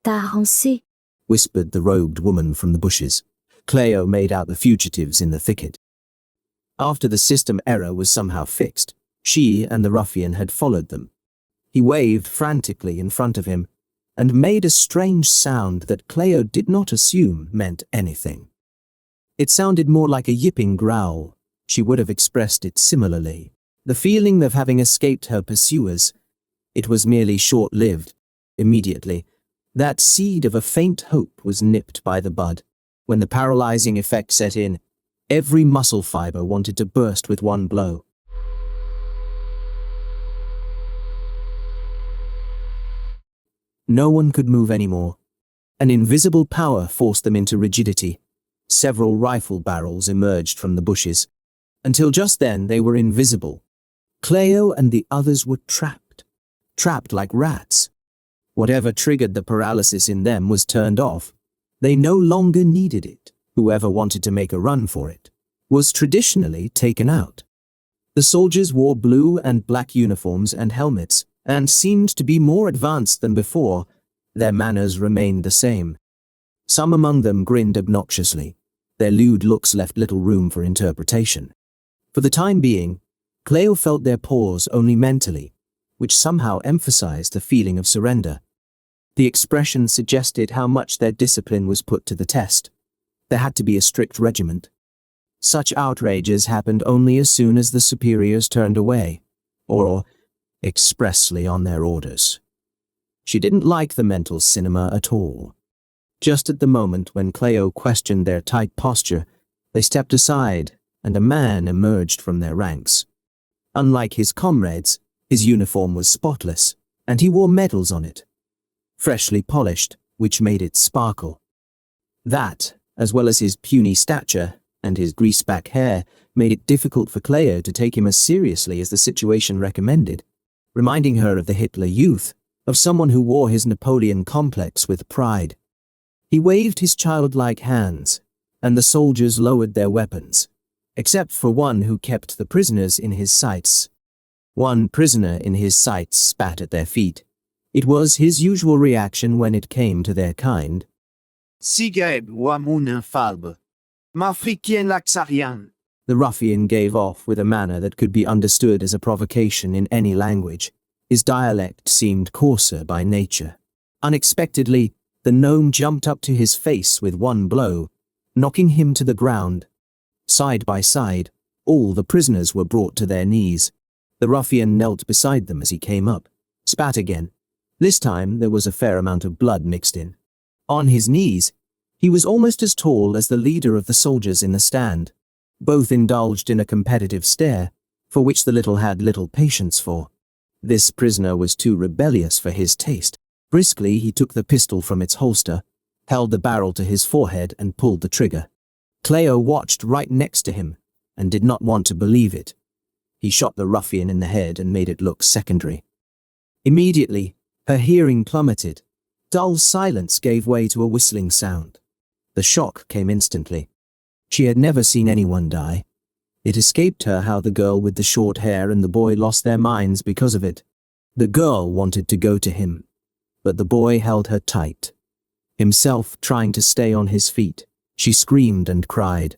T'as whispered the robed woman from the bushes. Kleio made out the fugitives in the thicket. After the system error was somehow fixed, she and the ruffian had followed them. He waved frantically in front of him and made a strange sound that Kleio did not assume meant anything. It sounded more like a yipping growl. She would have expressed it similarly. The feeling of having escaped her pursuers, it was merely short-lived. Immediately, that seed of a faint hope was nipped by the bud. When the paralyzing effect set in, every muscle fiber wanted to burst with one blow. No one could move anymore. An invisible power forced them into rigidity. Several rifle barrels emerged from the bushes. Until just then, they were invisible. Kleio and the others were trapped. Trapped like rats. Whatever triggered the paralysis in them was turned off. They no longer needed it. Whoever wanted to make a run for it was traditionally taken out. The soldiers wore blue and black uniforms and helmets, and seemed to be more advanced than before. Their manners remained the same. Some among them grinned obnoxiously. Their lewd looks left little room for interpretation. For the time being, Kleio felt their pause only mentally, which somehow emphasized the feeling of surrender. The expression suggested how much their discipline was put to the test. There had to be a strict regiment. Such outrages happened only as soon as the superiors turned away, or expressly on their orders. She didn't like the mental cinema at all. Just at the moment when Kleio questioned their tight posture, they stepped aside, and a man emerged from their ranks. Unlike his comrades, his uniform was spotless, and he wore medals on it, freshly polished, which made it sparkle. That, as well as his puny stature and his greaseback hair, made it difficult for Kleio to take him as seriously as the situation recommended, reminding her of the Hitler Youth, of someone who wore his Napoleon complex with pride. He waved his childlike hands, and the soldiers lowered their weapons, except for one who kept the prisoners in his sights. One prisoner in his sights spat at their feet. It was his usual reaction when it came to their kind. Sigeb wamun falbe. Mafrikien Laxarian. The ruffian gave off with a manner that could be understood as a provocation in any language. His dialect seemed coarser by nature. Unexpectedly, the gnome jumped up to his face with one blow, knocking him to the ground. Side by side, all the prisoners were brought to their knees. The ruffian knelt beside them as he came up, spat again. This time there was a fair amount of blood mixed in. On his knees, he was almost as tall as the leader of the soldiers in the stand. Both indulged in a competitive stare, for which the little had little patience for. This prisoner was too rebellious for his taste. Briskly he took the pistol from its holster, held the barrel to his forehead and pulled the trigger. Kleio watched right next to him, and did not want to believe it. He shot the ruffian in the head and made it look secondary. Immediately, her hearing plummeted. Dull silence gave way to a whistling sound. The shock came instantly. She had never seen anyone die. It escaped her how the girl with the short hair and the boy lost their minds because of it. The girl wanted to go to him, but the boy held her tight. Himself trying to stay on his feet, she screamed and cried.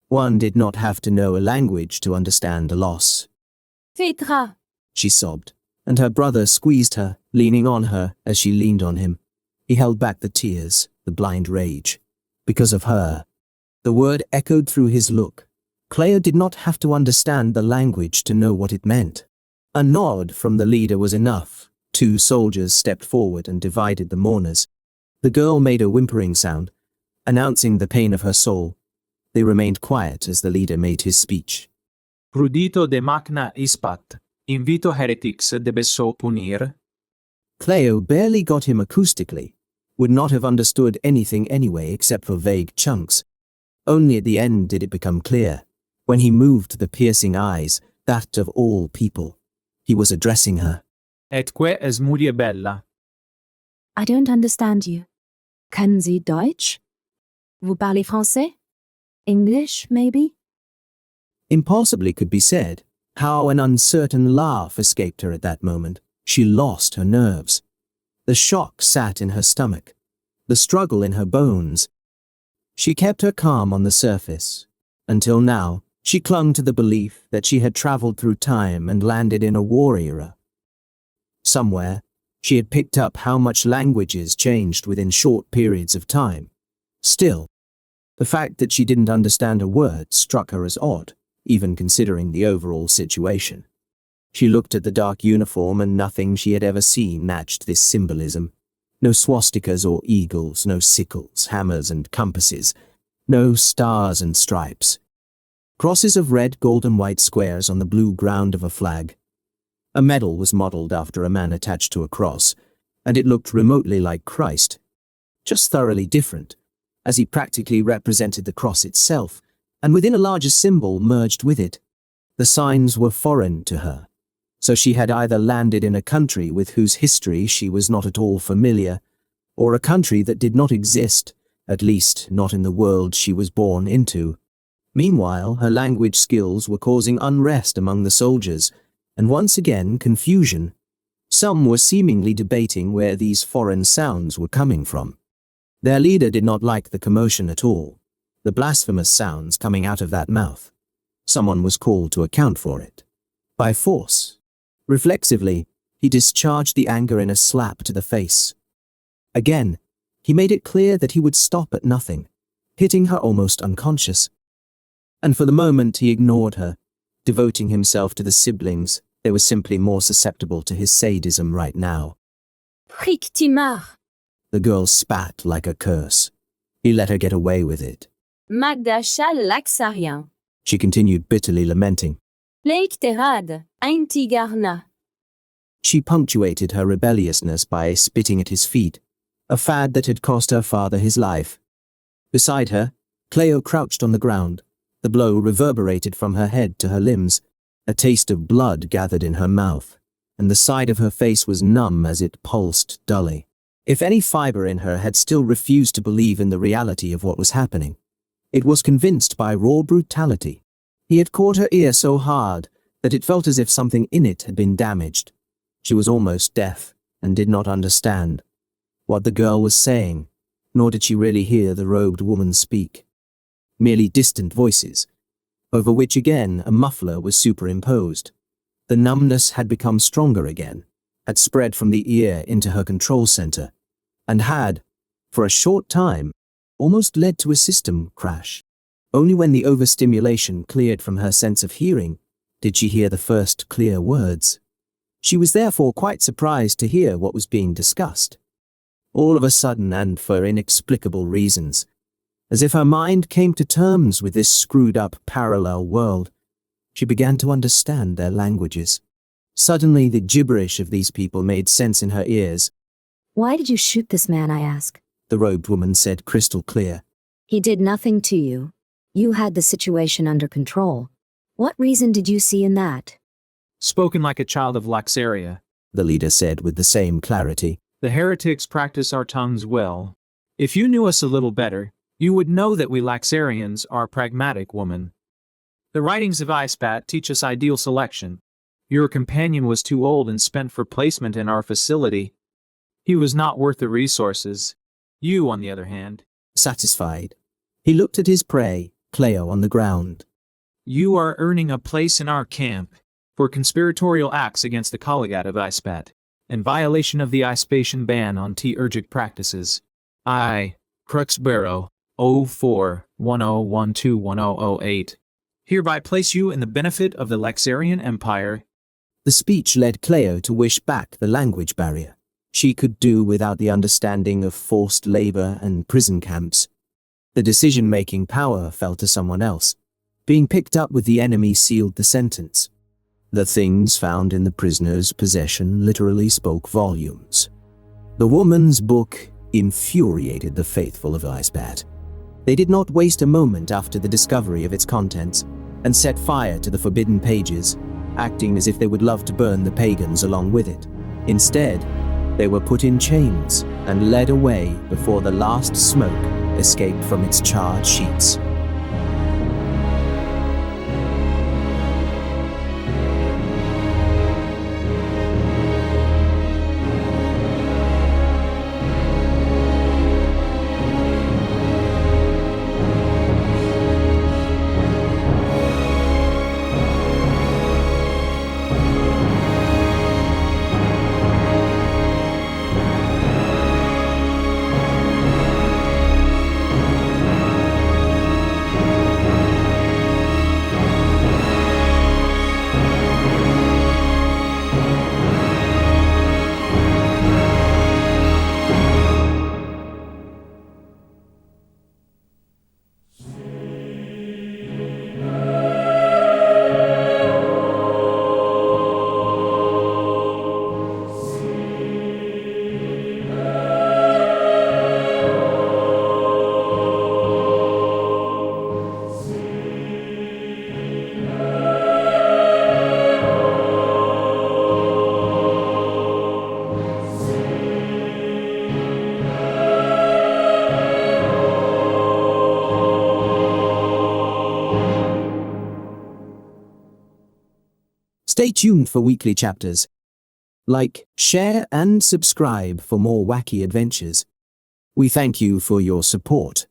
One did not have to know a language to understand a loss. Phaedra, She sobbed, and her brother squeezed her, leaning on her as she leaned on him. He held back the tears, the blind rage. Because of her. The word echoed through his look. Kleio did not have to understand the language to know what it meant. A nod from the leader was enough. 2 soldiers stepped forward and divided the mourners. The girl made a whimpering sound, announcing the pain of her soul. They remained quiet as the leader made his speech. Prudito de magna ispat, invito heretics de beso punir. Kleio barely got him acoustically, would not have understood anything anyway except for vague chunks. Only at the end did it become clear, when he moved the piercing eyes, that of all people. He was addressing her. Et que es murie bella. I don't understand you. Können Sie Deutsch? Vous parlez français? English, maybe? Impossibly could be said. How an uncertain laugh escaped her at that moment. She lost her nerves. The shock sat in her stomach, the struggle in her bones. She kept her calm on the surface. Until now, she clung to the belief that she had traveled through time and landed in a war era. Somewhere, she had picked up how much languages changed within short periods of time. Still, the fact that she didn't understand a word struck her as odd, even considering the overall situation. She looked at the dark uniform and nothing she had ever seen matched this symbolism. No swastikas or eagles, no sickles, hammers and compasses, no stars and stripes. Crosses of red, gold and white squares on the blue ground of a flag. A medal was modelled after a man attached to a cross, and it looked remotely like Christ, just thoroughly different, as he practically represented the cross itself, and within a larger symbol merged with it. The signs were foreign to her, so she had either landed in a country with whose history she was not at all familiar, or a country that did not exist, at least not in the world she was born into. Meanwhile, her language skills were causing unrest among the soldiers, and once again confusion. Some were seemingly debating where these foreign sounds were coming from. Their leader did not like the commotion at all, the blasphemous sounds coming out of that mouth. Someone was called to account for it. By force. Reflexively, he discharged the anger in a slap to the face. Again, he made it clear that he would stop at nothing, hitting her almost unconscious. And for the moment he ignored her, devoting himself to the siblings. They were simply more susceptible to his sadism right now. Brictimar, The girl spat like a curse. He let her get away with it. Magdasha Laxarian, She continued bitterly lamenting. Laxarad, Intigarna. She punctuated her rebelliousness by spitting at his feet, a fad that had cost her father his life. Beside her, Kleio crouched on the ground. The blow reverberated from her head to her limbs. A taste of blood gathered in her mouth, and the side of her face was numb as it pulsed dully. If any fiber in her had still refused to believe in the reality of what was happening, it was convinced by raw brutality. He had caught her ear so hard that it felt as if something in it had been damaged. She was almost deaf and did not understand what the girl was saying, nor did she really hear the robed woman speak. Merely distant voices, over which again a muffler was superimposed. The numbness had become stronger again, had spread from the ear into her control center, and had, for a short time, almost led to a system crash. Only when the overstimulation cleared from her sense of hearing did she hear the first clear words. She was therefore quite surprised to hear what was being discussed. All of a sudden, and for inexplicable reasons, as if her mind came to terms with this screwed-up parallel world, she began to understand their languages. Suddenly, the gibberish of these people made sense in her ears. Why did you shoot this man, I ask? The robed woman said crystal clear. He did nothing to you. You had the situation under control. What reason did you see in that? Spoken like a child of Laxaria. The leader said with the same clarity. The heretics practice our tongues well. If you knew us a little better, you would know that we Laxarians are pragmatic women. The writings of Ispat teach us ideal selection. Your companion was too old and spent for placement in our facility. He was not worth the resources. You, on the other hand. Satisfied, he looked at his prey, Kleio, on the ground. You are earning a place in our camp for conspiratorial acts against the Collegiate of Ispat, and violation of the Ispatian ban on theurgic practices. I, Cruxbero, 04-1012-1008, hereby place you in the benefit of the Laxarian Empire. The speech led Kleio to wish back the language barrier. She could do without the understanding of forced labor and prison camps. The decision-making power fell to someone else. Being picked up with the enemy sealed the sentence. The things found in the prisoner's possession literally spoke volumes. The woman's book infuriated the faithful of Ispat. They did not waste a moment after the discovery of its contents and set fire to the forbidden pages, acting as if they would love to burn the pagans along with it. Instead, they were put in chains and led away before the last smoke escaped from its charred sheets. Stay tuned for weekly chapters. Like, share, and subscribe for more wacky adventures. We thank you for your support.